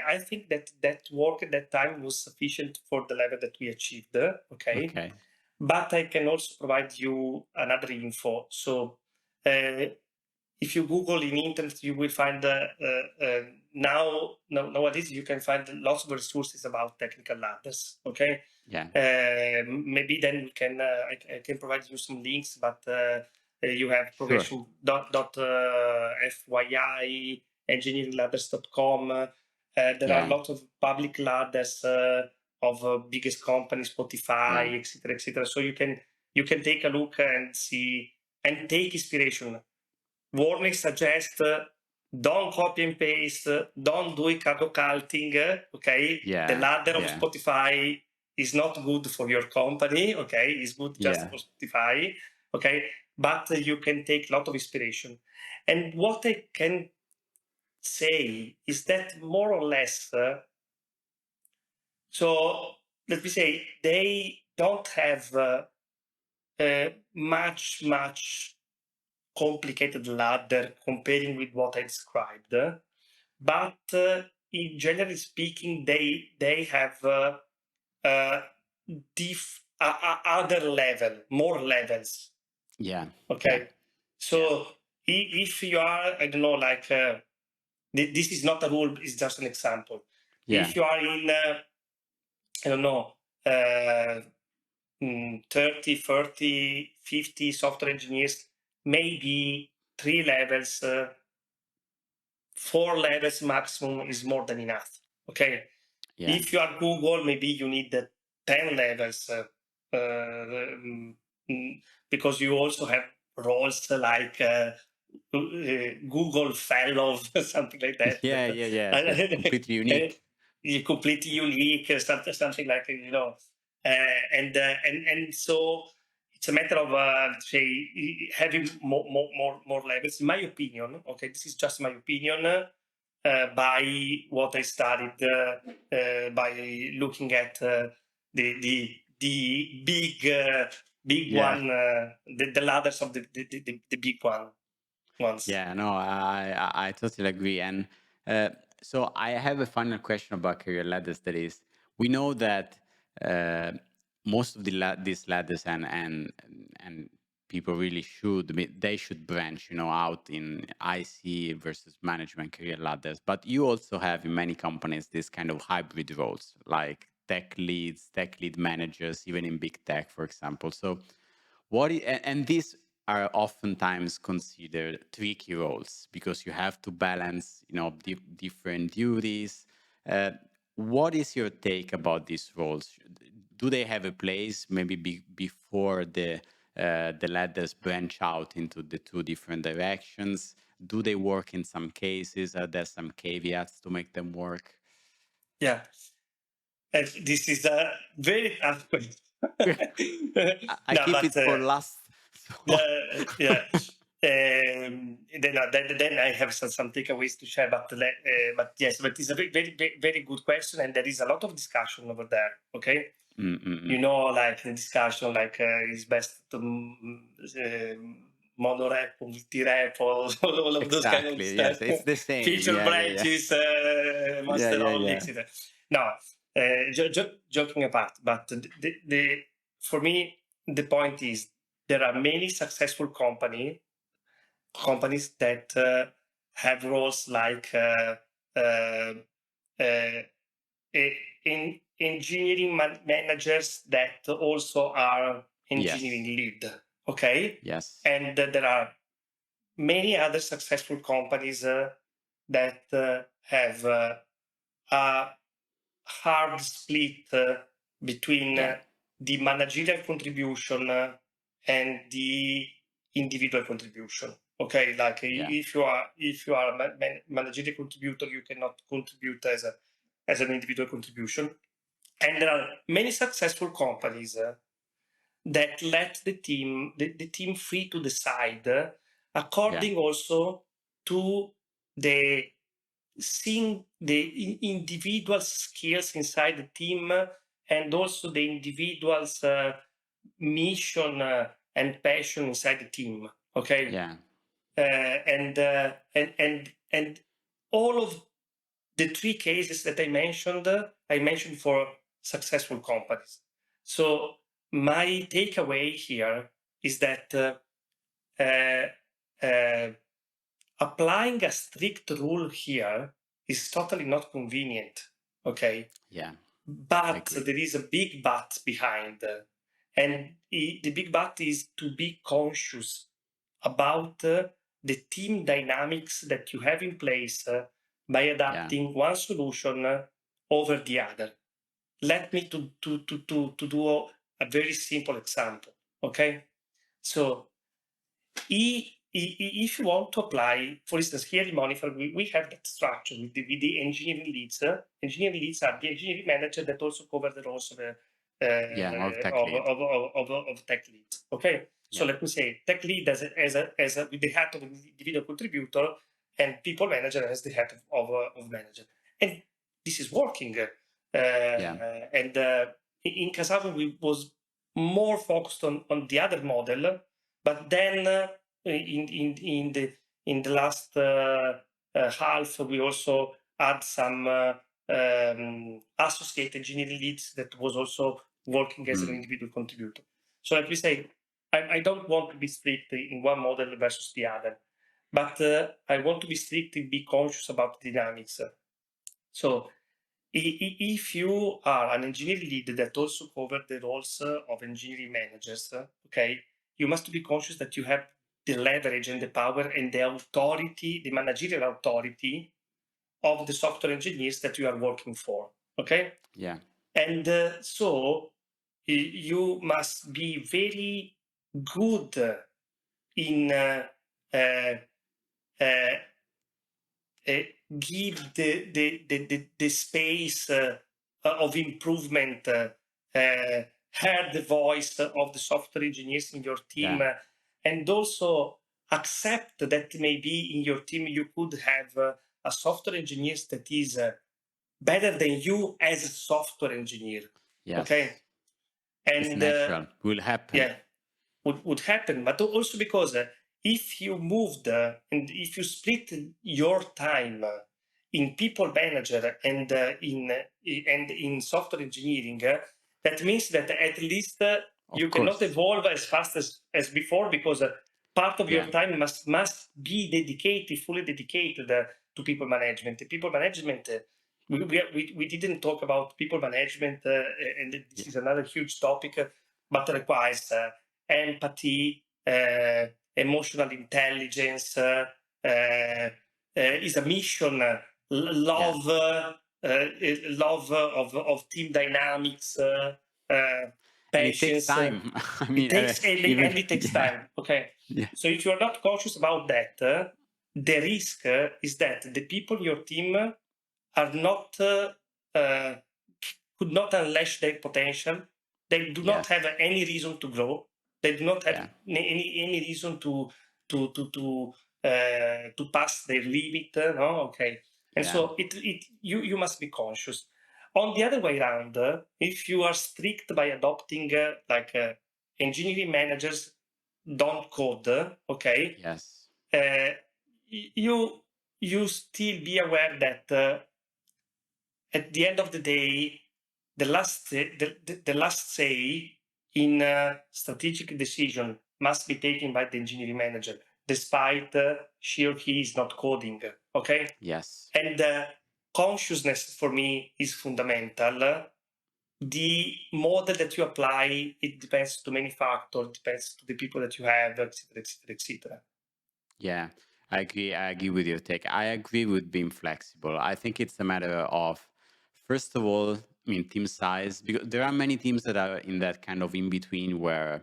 I think that work at that time was sufficient for the level that we achieved. Okay. But I can also provide you another info. So if you Google in internet, you will find nowadays you can find lots of resources about technical ladders. Okay. Maybe then we can I can provide you some links, but you have progression.fyi, engineeringladders.com. There are lots of public ladders of biggest companies, Spotify, etc. So you can take a look and see and take inspiration. Warning suggests don't copy and paste, don't do card occulting. Okay, the ladder of Spotify is not good for your company. Okay, it's good just for Spotify. Okay, but you can take a lot of inspiration. And what I can say is that more or less, so let me say, they don't have much complicated ladder comparing with what I described, but in generally speaking, they have other level, more levels. Yeah. Okay. Yeah. So if you are, I don't know, like this is not a rule, it's just an example. Yeah. If you are in, I don't know, 30, 40, 50 software engineers, maybe 3 levels, 4 levels maximum is more than enough. Okay. Yeah. If you are Google, maybe you need 10 levels because you also have roles like Google Fellow, something like that. Yeah. Yeah. That's completely unique. Completely unique, something like, and so it's a matter of say having more levels. In my opinion, okay, this is just my opinion. By what I studied, by looking at the big Yeah. one, the ladders of the big ones. Yeah, no, I totally agree. And so I have a final question about career ladders. That is, we know that most of these ladders and people really they should branch, out in IC versus management career ladders. But you also have in many companies this kind of hybrid roles, like tech leads, tech lead managers, even in big tech, for example. So and these are oftentimes considered tricky roles because you have to balance, different duties. What is your take about these roles? Do they have a place maybe before the ladders branch out into the two different directions? Do they work in some cases? Are there some caveats to make them work? Yeah, and this is a very tough question. I No, keep but it for last. So. yeah. Then I have some takeaways to share, but yes, but it's a very good question, and there is a lot of discussion over there. Okay, like the discussion, like it's best to mono-rep, multi-rep, all of those kind of Exactly. stuff. Yes, it's the same. Feature Yeah, yeah, yeah. branches, Yeah, master yeah, only, yeah. etc. No, joking apart, but for me, the point is there are many successful companies that have roles like uh, uh, in engineering managers that also are engineering Yes. lead. Okay, Yes. and there are many other successful companies that have a hard split between Yeah. the managerial contribution and the individual contribution. Okay, like Yeah. if you are a managerial contributor, you cannot contribute as an individual contribution. And there are many successful companies that let the team free to decide according also to the seeing the individual skills inside the team and also the individual's mission and passion inside the team. Okay, Yeah. and all of the 3 cases that I mentioned for successful companies. So my takeaway here is that applying a strict rule here is totally not convenient. Okay, Yeah. I but agree. there is a big but behind, and the big but is to be conscious about the team dynamics that you have in place by Yeah. adapting one solution over the other. Let me to do a very simple example. Okay, so if you want to apply, for instance, here in Moneyfarm, we have that structure with the engineering leads. Engineering leads are the engineering manager that also cover the roles of Yeah. Or tech lead. of tech leads. Okay, So let me say, tech lead as with the hat of individual contributor, and people manager as the hat of manager. And this is working. And in Casavo, we was more focused on the other model, but then in the last half, we also had some associate engineering leads that was also working as an individual contributor. So let me say, I don't want to be strict in one model versus the other, but I want to be strict and be conscious about the dynamics. So if you are an engineering lead that also cover the roles of engineering managers, okay, you must be conscious that you have the leverage and the power and the authority, the managerial authority of the software engineers that you are working for, okay? Yeah. And so you must be very good in give the space of improvement, hear the voice of the software engineers in your team, and also accept that maybe in your team you could have a software engineer that is better than you as a software engineer. Yes. Okay, and it's natural. Will happen. Yeah, would happen, but also because if you moved and if you split your time in people manager and in software engineering, that means that at least you cannot evolve as fast as before, because part of your time must be dedicated, fully dedicated to people management. People management. We didn't talk about people management, and this is another huge topic, but requires empathy, emotional intelligence, is a mission, love, love of team dynamics, patience. And it takes time. I mean, it takes time. Okay. Yeah. So if you are not conscious about that, the risk is that the people in your team are not could not unleash their potential. They do not have any reason to grow. They do not have any reason to pass their limit. No, okay. And so you must be conscious. On the other way around, if you are strict by adopting engineering managers don't code, okay. Yes. You still be aware that at the end of the day, the last say in strategic decision must be taken by the engineering manager, despite she or he is not coding. Okay. Yes. And consciousness for me is fundamental. The model that you apply, it depends to many factors, depends to the people that you have, etc., etc., etc. Yeah, I agree. I agree with your take. I agree with being flexible. I think it's a matter of, first of all, I mean, team size, because there are many teams that are in that kind of in between where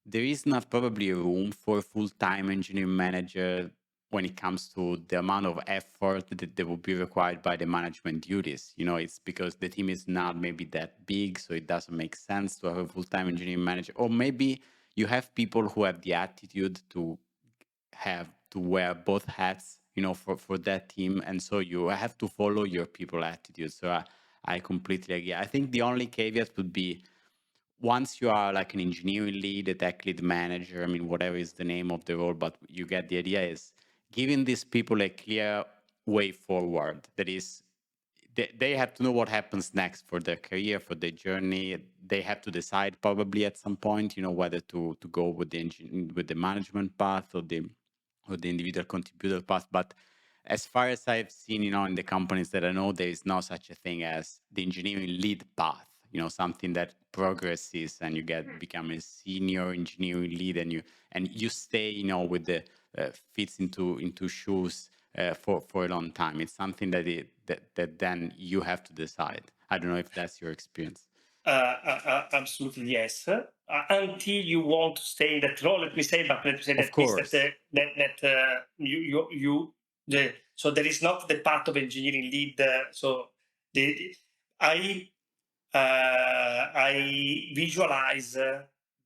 there is not probably a room for a full-time engineering manager when it comes to the amount of effort that will be required by the management duties. You know, it's because the team is not maybe that big, so it doesn't make sense to have a full-time engineering manager. Or maybe you have people who have the attitude to have to wear both hats, you know, for that team. And so you have to follow your people attitude. So I completely agree. I think the only caveat would be, once you are like an engineering lead, a tech lead manager, I mean, whatever is the name of the role, but you get the idea, is giving these people a clear way forward. That is, they have to know what happens next for their career, for their journey. They have to decide probably at some point, you know, whether to go with the management path or the individual contributor path. But as far as I've seen, you know, in the companies that I know, there is no such a thing as the engineering lead path. You know, something that progresses and you become a senior engineering lead, and you stay, you know, with the fits into shoes for a long time. It's something that then you have to decide. I don't know if that's your experience. Absolutely, yes. Until you want to stay in that role, let me say, but let me say that means that so there is not the path of engineering lead. So I visualize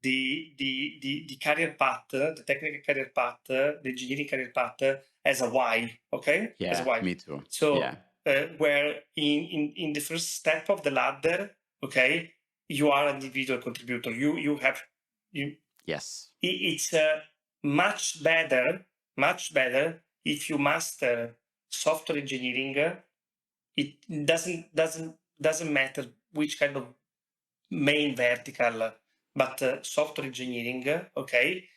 the career path, the technical career path, the engineering career path as a Y, okay? As a Yeah, Y. me too. So Yeah. where in the first step of the ladder, okay, you are an individual contributor. Yes. It's much better if you master software engineering. It doesn't matter which kind of main vertical, but software engineering, okay,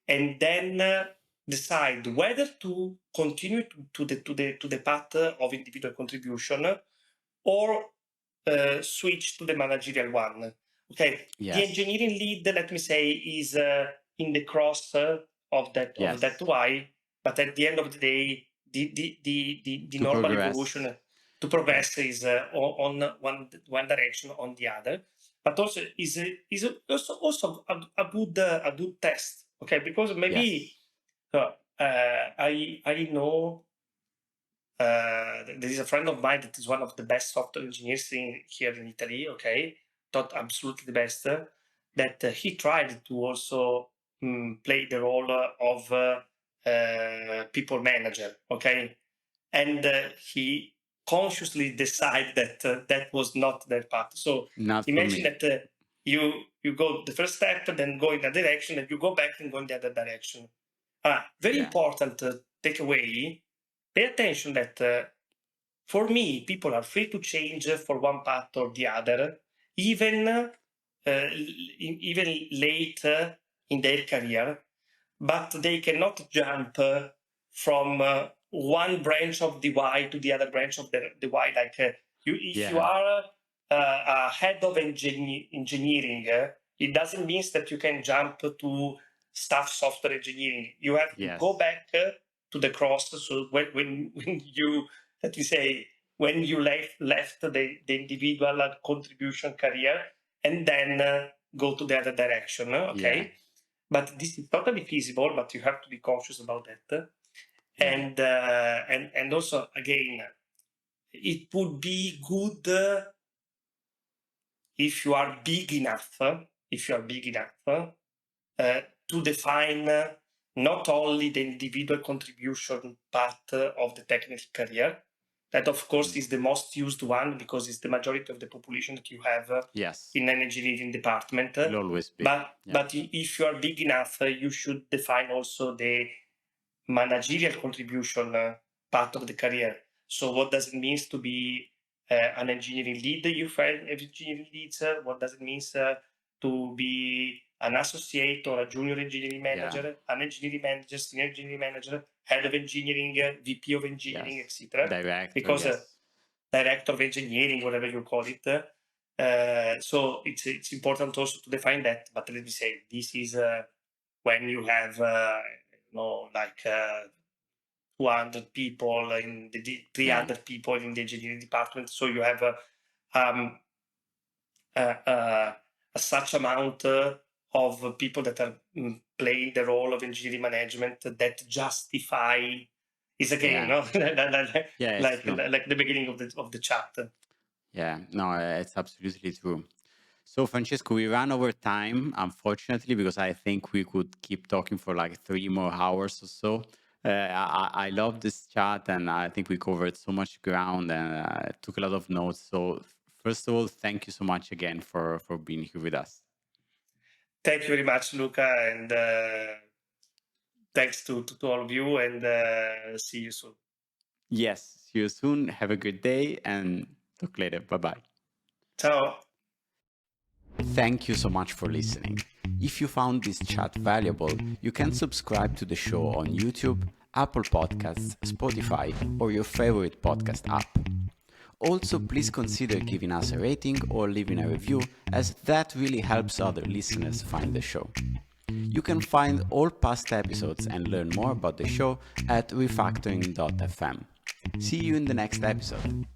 and then decide whether to continue to the path of individual contribution or switch to the managerial one. Okay, Yes. the engineering lead, let me say, is in the cross of that Y, but at the end of the day, the normal progress. evolution to progress is on one direction, on the other. But also is also a good test, okay? Because maybe I know there is a friend of mine that is one of the best software engineers here in Italy, okay? Not absolutely the best, that he tried to also play the role of people manager, okay? And he consciously decided that that was not their path. So Not for imagine me. that you go the first step, then go in that direction, and you go back and go in the other direction. Very important takeaway. Pay attention that for me, people are free to change for one path or the other, even even late in their career, but they cannot jump from one branch of the Y to the other branch of the Y. Like if you are a head of engineering, it doesn't mean that you can jump to staff software engineering. You have to go back to the cross. So when you, let me say, when you left the individual contribution career and then go to the other direction, okay? But this is totally feasible, but you have to be conscious about that. And also, again, it would be good if you are big enough, to define not only the individual contribution part of the technical career, that of course is the most used one because it's the majority of the population that you have in an engineering department. Will always be. But if you are big enough, you should define also the managerial contribution part of the career. So what does it mean to be an engineering lead? You find engineering leads. What does it mean to be an associate or a junior engineering manager, an engineering manager, senior engineering manager, head of engineering, VP of engineering, etc. Director, because director of engineering, whatever you call it. So it's important also to define that. But let me say, this is when you have like 200 people in the 300 people in the engineering department. So you have such amount of people that are playing the role of engineering management that justify is again like the beginning of the chapter. Yeah, no, it's absolutely true. So Francesco, we ran over time, unfortunately, because I think we could keep talking for like 3 more hours or so. I love this chat, and I think we covered so much ground and took a lot of notes. So first of all, thank you so much again for being here with us. Thank you very much, Luca, and thanks to all of you, and see you soon. Yes, see you soon. Have a good day, and talk later. Bye-bye. Ciao. Thank you so much for listening. If you found this chat valuable, you can subscribe to the show on YouTube, Apple Podcasts, Spotify, or your favorite podcast app. Also, please consider giving us a rating or leaving a review, as that really helps other listeners find the show. You can find all past episodes and learn more about the show at refactoring.fm. See you in the next episode.